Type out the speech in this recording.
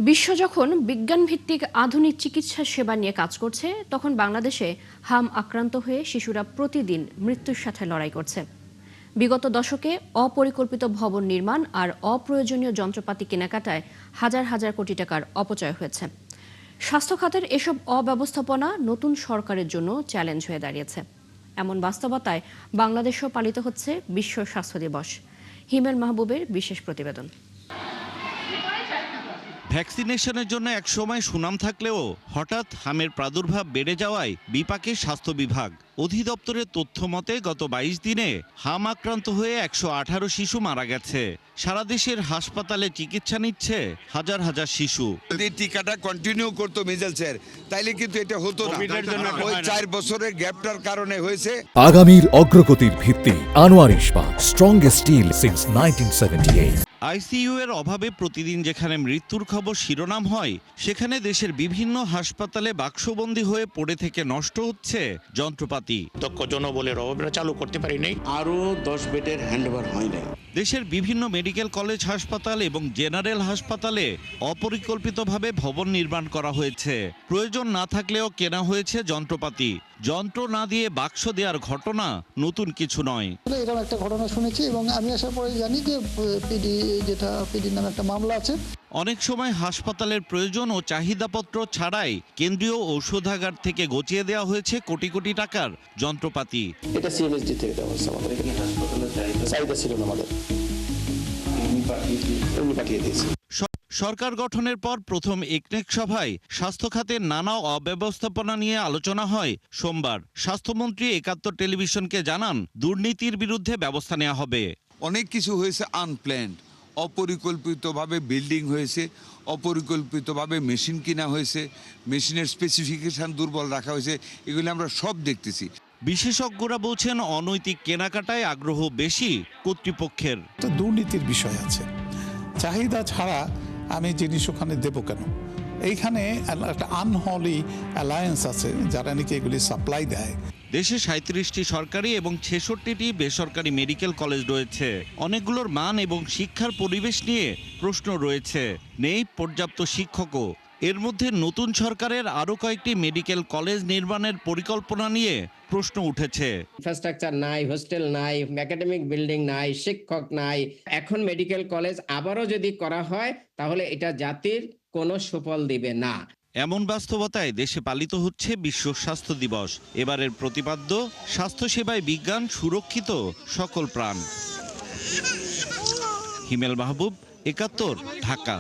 বিশ্ব যখন বিজ্ঞানভিত্তিক আধুনিক চিকিৎসা সেবা নিয়ে কাজ করছে, তখন বাংলাদেশে হাম আক্রান্ত হয়ে শিশুরা প্রতিদিন মৃত্যুর সাথে লড়াই করছে। বিগত দশকে অপরিকল্পিত ভবন নির্মাণ আর অপ্রয়োজনীয় যন্ত্রপাতি কেনাকাটায় হাজার হাজার কোটি টাকার অপচয় হয়েছে। স্বাস্থ্য খাতের এসব অব্যবস্থাপনা নতুন সরকারের জন্য চ্যালেঞ্জ হয়ে দাঁড়িয়েছে। এমন বাস্তবতায় বাংলাদেশেও পালিত হচ্ছে বিশ্ব স্বাস্থ্য দিবস। হিমেল মাহবুবের বিশেষ প্রতিবেদন। ভ্যাকসিনেশনের জন্য একসময় সুনাম থাকলেও হঠাৎ হামের প্রাদুর্ভাব বেড়ে যাওয়ায় বিপাকে স্বাস্থ্য বিভাগ। অধিদপ্তরের তথ্য মতে গত 22 দিনে হাম আক্রান্ত হয়ে 118 শিশু মারা গেছে। সারা দেশের হাসপাতালে চিকিৎসা নিচ্ছে হাজার হাজার শিশু। যদি টিকাটা কন্টিনিউ করতো মিজেলসের, তাইলে কিন্তু এটা হতো না। ওই 4 বছরের গ্যাপটার কারণে হয়েছে। আগামীর অগ্রগতির ভিত্তি আনোয়ার ইস্পাত, স্ট্রংগেস্ট স্টিল সিন্স 1978। আইসিইউ এর অভাবে প্রতিদিন যেখানে মৃত্যুর খবর শিরোনাম হয়, সেখানে দেশের বিভিন্ন হাসপাতালে বাক্সবন্দী হয়ে পড়ে থেকে নষ্ট হচ্ছে যন্ত্রপাতি। দক্ষ জনবলের অভাবে চালু করতে পারি নাই। আরও 10 বেডের হ্যান্ডওভার হয় নাই। দেশের বিভিন্ন মেডিকেল কলেজ হাসপাতাল এবং জেনারেল হাসপাতালে অপরিকল্পিতভাবে ভবন নির্মাণ করা হয়েছে। প্রয়োজন না থাকলেও কেনা হয়েছে যন্ত্রপাতি। যন্ত্র না দিয়ে বাক্স দেওয়ার ঘটনা নতুন কিছু নয়। এরকম একটা ঘটনা শুনেছি এবং আমি আসার পরে জানি যে পিডি নামে একটা মামলা আছে। অনেক সময় হাসপাতালের প্রয়োজন ও চাহিদাপত্র ছাড়াই কেন্দ্রীয় ঔষধাগার থেকে গচিয়ে দেওয়া হয়েছে কোটি কোটি টাকার যন্ত্রপাতি। এটা সিএমএসডি থেকে দেওয়া হচ্ছে আমাদের, এখানে হাসপাতালের চাহিদা ছিল না আমাদের, এমনি পাঠিয়ে দিয়েছি। সরকার গঠনের পর প্রথম একনেক সভায় স্বাস্থ্য খাতের নানা অব্যবস্থাপনা নিয়ে আলোচনা হয় সোমবার। স্বাস্থ্যমন্ত্রী ৭১ টেলিভিশনকে জানান, দুর্নীতির বিরুদ্ধে ব্যবস্থা নেওয়া হবে। অনেক কিছু হয়েছে আনপ্ল্যান্ড, অপরিকল্পিতভাবে বিল্ডিং হয়েছে, অপরিকল্পিতভাবে মেশিন কিনা হয়েছে, মেশিনের স্পেসিফিকেশন দুর্বল রাখা হয়েছে। এগুলি আমরা সব দেখতেছি। বিশেষজ্ঞরা বলছেন, অনৈতিক কেনাকাটায় আগ্রহ বেশি কর্তৃপক্ষের। দুর্নীতির বিষয় আছে, চাহিদা ছাড়া আমি জিনিস ওখানে দেব কেন? এইখানে একটা আনহলি অ্যালায়েন্স আছে যারা নাকি এগুলি সাপ্লাই দেয়। দেশে 37টি সরকারি এবং 66টি বেসরকারি মেডিকেল কলেজ রয়েছে। অনেকগুলোর মান এবং শিক্ষার পরিবেশ নিয়ে প্রশ্ন রয়েছে। নেই পর্যাপ্ত শিক্ষকও। এর মধ্যে নতুন সরকারের আরও কয়েকটি মেডিকেল কলেজ নির্মাণের পরিকল্পনা নিয়ে প্রশ্ন উঠেছে। ইনফ্রাস্ট্রাকচার নাই, হোস্টেল নাই, একাডেমিক বিল্ডিং নাই, শিক্ষক নাই। এখন মেডিকেল কলেজ আবারও যদি করা হয়, তাহলে এটা জাতির কোনো সুফল দিবে না। এমন বাস্তবতায় দেশে পালিত হচ্ছে বিশ্ব স্বাস্থ্য দিবস। এবারের প্রতিপাদ্য, স্বাস্থ্যসেবায় বিজ্ঞান, সুরক্ষিত সকল প্রাণ। হিমেল মাহবুব, ৭১, ঢাকা।